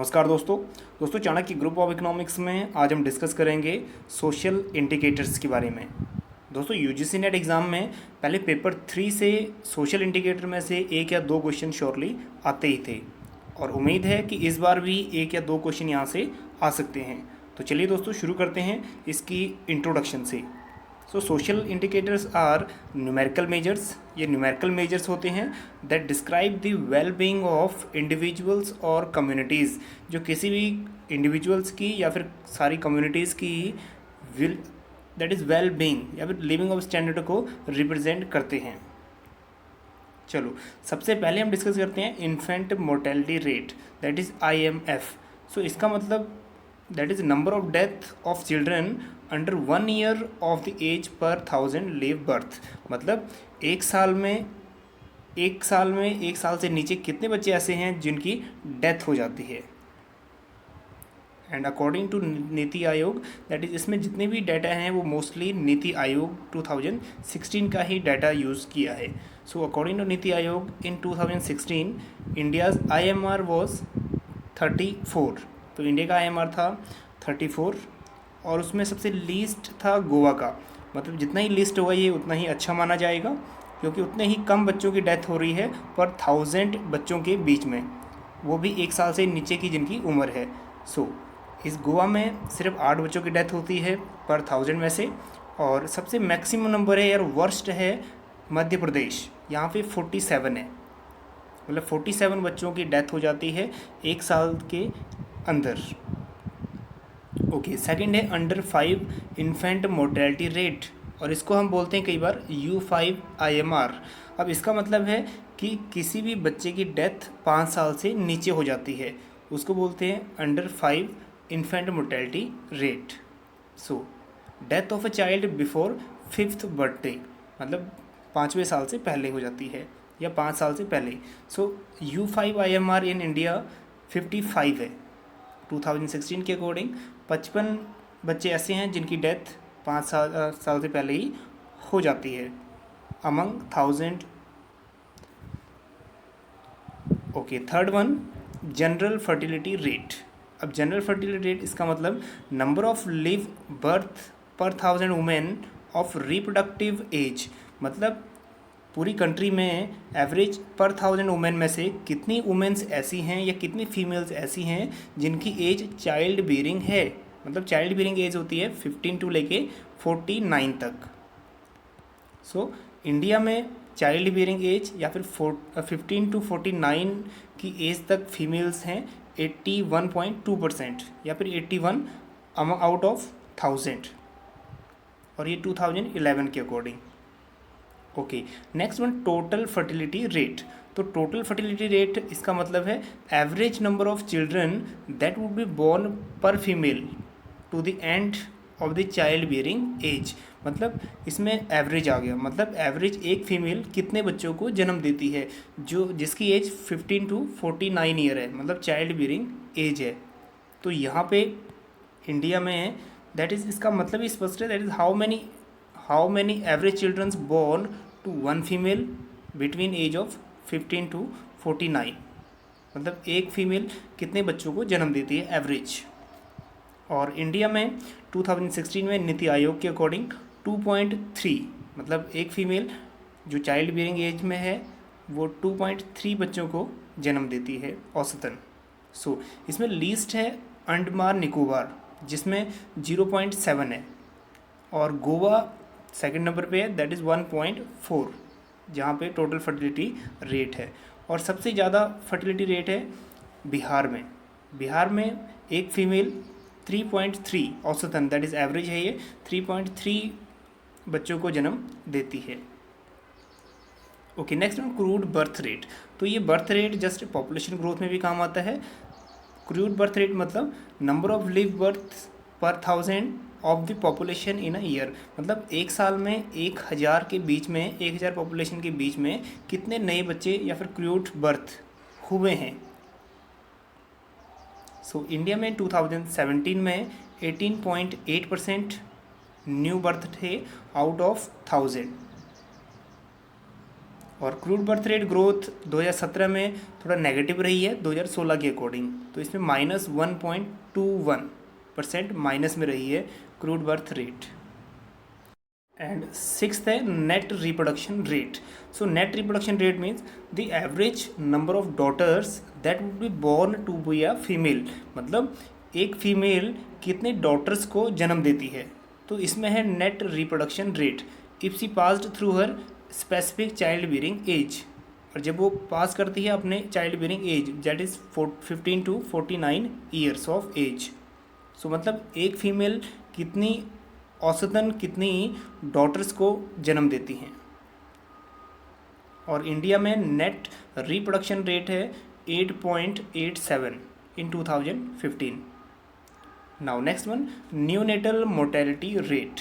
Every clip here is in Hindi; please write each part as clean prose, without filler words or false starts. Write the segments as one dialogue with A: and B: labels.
A: नमस्कार दोस्तों चाणक्य ग्रुप ऑफ इकोनॉमिक्स में आज हम डिस्कस करेंगे सोशल इंडिकेटर्स के बारे में। दोस्तों यूजीसी नेट एग्ज़ाम में पहले पेपर 3 से सोशल इंडिकेटर में से एक या दो क्वेश्चन श्योरली आते ही थे और उम्मीद है कि इस बार भी एक या दो क्वेश्चन यहाँ से आ सकते हैं। तो चलिए दोस्तों शुरू करते हैं इसकी इंट्रोडक्शन से। Social indicators are numerical measures. ये न्यूमेरिकल मेजर्स होते हैं that describe the well being of individuals और कम्युनिटीज़, जो किसी भी इंडिविजुअल्स की या फिर सारी कम्युनिटीज़ की will that is well being या फिर लिविंग ऑफ स्टैंडर्ड को रिप्रेजेंट करते हैं। चलो सबसे पहले हम डिस्कस करते हैं infant mortality rate, that is IMF। इसका मतलब that is number of death of children under 1 year of the age per 1000 live birth. मतलब एक साल से नीचे कितने बच्चे ऐसे हैं जिनकी डेथ हो जाती है। And according to NITI Aayog, that is इसमें जितने भी डाटा हैं वो मोस्टली नीति आयोग 2016 का ही डाटा यूज़ किया है। According to NITI Aayog in 2016 India's IMR was 34। तो इंडिया का IMR था 34 और उसमें सबसे लीस्ट था गोवा का। मतलब जितना ही लिस्ट होगा ये उतना ही अच्छा माना जाएगा, क्योंकि उतने ही कम बच्चों की डेथ हो रही है पर 1000 बच्चों के बीच में, वो भी एक साल से नीचे की जिनकी उम्र है। इस गोवा में सिर्फ 8 बच्चों की डेथ होती है पर 1000 में से। और सबसे मैक्सिमम नंबर है यार, वर्स्ट है मध्य प्रदेश, यहाँ पे 47 है। मतलब 47 बच्चों की डेथ हो जाती है एक साल के अंदर। सेकंड है अंडर 5 इन्फेंट मोर्टेलिटी रेट, और इसको हम बोलते हैं कई बार U5IMR। अब इसका मतलब है कि किसी भी बच्चे की डेथ 5 साल से नीचे हो जाती है, उसको बोलते हैं under 5 infant mortality rate. Death of a child before 5th birthday, मतलब 5वें साल से पहले हो जाती है या 5 साल से पहले। U5IMR इन इंडिया 55 है 2016 के अकॉर्डिंग। 55 बच्चे ऐसे हैं जिनकी डेथ 5 साल से पहले ही हो जाती है among 1000। Third one general fertility rate. अब जनरल फर्टिलिटी रेट इसका मतलब नंबर ऑफ लिव बर्थ पर 1000 वुमेन ऑफ रिप्रोडक्टिव एज। मतलब पूरी कंट्री में एवरेज पर 1000 वुमेन में से कितनी वुमेन्स ऐसी हैं या कितनी फीमेल्स ऐसी हैं जिनकी एज चाइल्ड बियरिंग है। मतलब चाइल्ड बियरिंग एज होती है 15 टू लेके 49 तक। इंडिया में चाइल्ड बियरिंग एज या फिर 15 टू 49 की एज तक फीमेल्स हैं 81.2% या फिर 81 आउट ऑफ 1000, और ये 2011 के according. Next one total fertility rate. तो टोटल फर्टिलिटी रेट इसका मतलब है average number of children that would be born per female to the end of the child bearing age. मतलब इसमें एवरेज आ गया, मतलब एवरेज एक फीमेल कितने बच्चों को जन्म देती है जो जिसकी एज 15 टू 49 ईयर है, मतलब चाइल्ड बियरिंग एज है। तो यहाँ पे इंडिया में दैट इज़ इसका मतलब ही स्पष्ट है, that is how many average childrens born to one female between age of 15 to 49। मतलब एक फीमेल कितने बच्चों को जन्म देती है एवरेज। और इंडिया में 2016 में नीति आयोग के अकॉर्डिंग 2.3, मतलब एक फीमेल जो चाइल्ड बियरिंग एज में है वो 2.3 बच्चों को जन्म देती है औसतन। इसमें लीस्ट है अंडमान निकोबार जिसमें 0.7 है, और गोवा सेकंड नंबर पे है दैट इज़ 1.4, जहाँ पे टोटल फर्टिलिटी रेट है। और सबसे ज़्यादा फर्टिलिटी रेट है बिहार में एक फीमेल 3.3 औसतन, दैट इज़ एवरेज है ये, 3.3 बच्चों को जन्म देती है। Next one crude birth rate. तो ये birth rate just population growth में भी काम आता है। क्रूड बर्थ रेट मतलब नंबर ऑफ लिव बर्थ पर 1000 of the population in a year. मतलब एक साल में 1000 के बीच में 1000 पॉपुलेशन के बीच में कितने नए बच्चे या फिर क्रूड बर्थ हुए हैं। इंडिया में 2017 में 18.8% न्यू बर्थ थे आउट ऑफ 1000। और क्रूड बर्थ रेट ग्रोथ 2017 में थोड़ा नेगेटिव रही है 2016 के अकॉर्डिंग, तो इसमें -1.21% माइनस में रही है crude birth rate. And sixth है net reproduction rate. So net reproduction rate means the average number of daughters that would be born to be a female, मतलब एक फीमेल कितने डॉटर्स को जन्म देती है, तो इसमें है net reproduction rate if she passed through her specific child bearing age, और जब वो पास करती है अपने child bearing age that is 15 to 49 years of age. So मतलब एक फीमेल कितनी औसतन कितनी डॉटर्स को जन्म देती हैं। और इंडिया में नेट रिप्रोडक्शन रेट है 8.87 इन 2015। Now next one, neonatal mortality rate.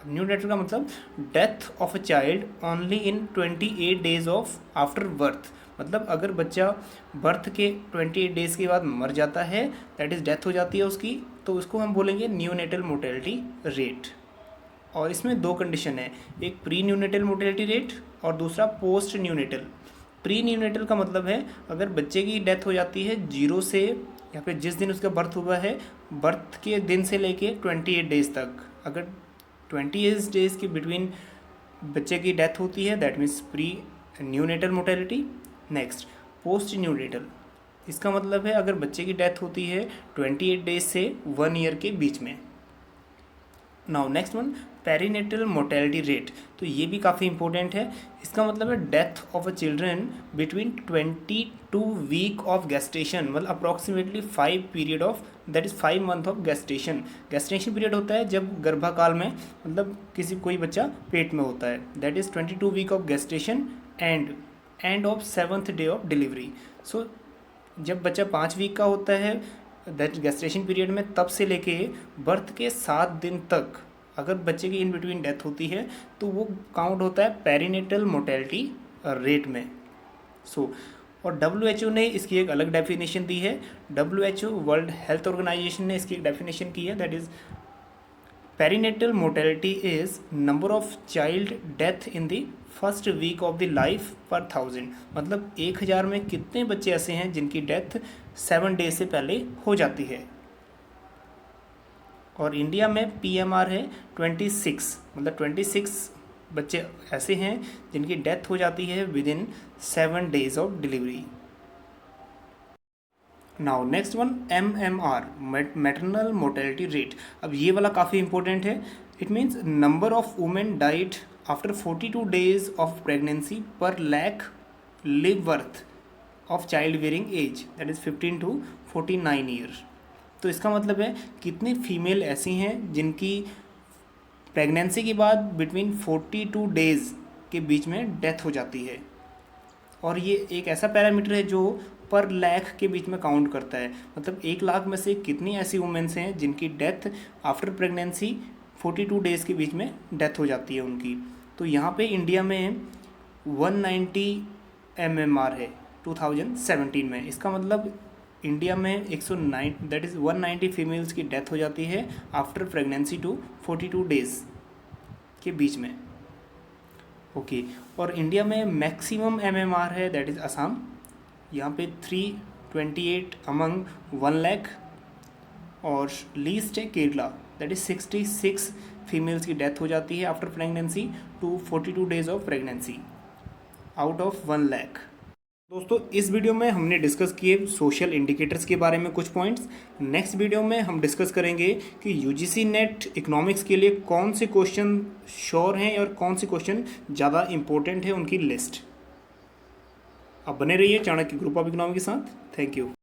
A: Neonatal का मतलब death of a child only in 28 days of after birth, मतलब अगर बच्चा बर्थ के 28 डेज के बाद मर जाता है, दैट इज़ डेथ हो जाती है उसकी, तो उसको हम बोलेंगे न्यूनेटल मोर्टेलिटी रेट। और इसमें दो कंडीशन है, एक प्री न्यूनेटल मोर्टेलिटी रेट और दूसरा पोस्ट न्यूनेटल। प्री न्यूनेटल का मतलब है अगर बच्चे की डेथ हो जाती है 0 से या फिर जिस दिन उसका बर्थ हुआ है, बर्थ के दिन से लेके 28 डेज तक, अगर 28 डेज के बिटवीन बच्चे की डेथ होती है that means pre neonatal mortality. Next post neonatal, इसका मतलब है अगर बच्चे की डेथ होती है 28 डेज से 1 ईयर के बीच में। Now next one, perinatal mortality rate, तो ये भी काफ़ी इंपॉर्टेंट है। इसका मतलब है death of a children between 22 week of gestation, मतलब approximately 5 period of that is 5 month of gestation. Gestation period होता है जब गर्भाकाल में, मतलब कोई बच्चा पेट में होता है, that is 22 week of gestation end of 7th day of delivery. So जब बच्चा 5 वीक का होता है दैट गेस्टेशन पीरियड में, तब से लेके बर्थ के 7 दिन तक अगर बच्चे की इन बिटवीन डेथ होती है तो वो काउंट होता है पेरीनेटल मोर्टेलिटी रेट में। और WHO ने इसकी एक अलग डेफिनेशन दी है। WHO वर्ल्ड हेल्थ ऑर्गेनाइजेशन ने इसकी एक डेफिनेशन की है, that is perinatal mortality is number of child death in the first week of the life per 1000, मतलब 1000 में कितने बच्चे ऐसे हैं जिनकी डेथ 7 डेज से पहले हो जाती है। और इंडिया में PMR है 26, मतलब 26 बच्चे ऐसे हैं जिनकी डेथ हो जाती है within 7 days of delivery. Now next one, MMR maternal mortality rate. अब ये वाला काफ़ी इंपॉर्टेंट है। It means number of women died after 42 days of pregnancy per lakh live birth of child bearing age that is 15 to 49 year. तो इसका मतलब है कितनी फीमेल ऐसी हैं जिनकी प्रेगनेंसी के बाद बिटवीन 42 डेज़ के बीच में डेथ हो जाती है। और ये एक ऐसा पैरामीटर है जो पर लाख के बीच में काउंट करता है, मतलब 1 लाख में से कितनी ऐसी वुमेन्स हैं जिनकी डेथ आफ्टर प्रेगनेंसी 42 डेज़ के बीच में डेथ हो जाती है उनकी। तो यहाँ पे इंडिया में 190 MMR है 2017 में। इसका मतलब इंडिया में 109 दैट इज़ 190 फीमेल्स की डेथ हो जाती है आफ्टर प्रेगनेंसी टू 42 डेज़ के बीच में। ओके और इंडिया में मैक्सिमम MMR है दैट इज़ असम, यहाँ पे 328 अमंग 1 लाख। और लीस्ट है केरला दैट इज़ 66 फीमेल्स की डेथ हो जाती है after pregnancy to 42 days of pregnancy out of 1 lakh. दोस्तों इस वीडियो में हमने डिस्कस किए सोशल इंडिकेटर्स के बारे में कुछ पॉइंट्स। नेक्स्ट वीडियो में हम डिस्कस करेंगे कि UGC नेट इकोनॉमिक्स के लिए कौन से क्वेश्चन श्योर हैं और कौन से क्वेश्चन ज़्यादा इंपॉर्टेंट है, उनकी लिस्ट। आप बने रहिए चाणक्य ग्रुप ऑफ इकोनॉमी के साथ। Thank you.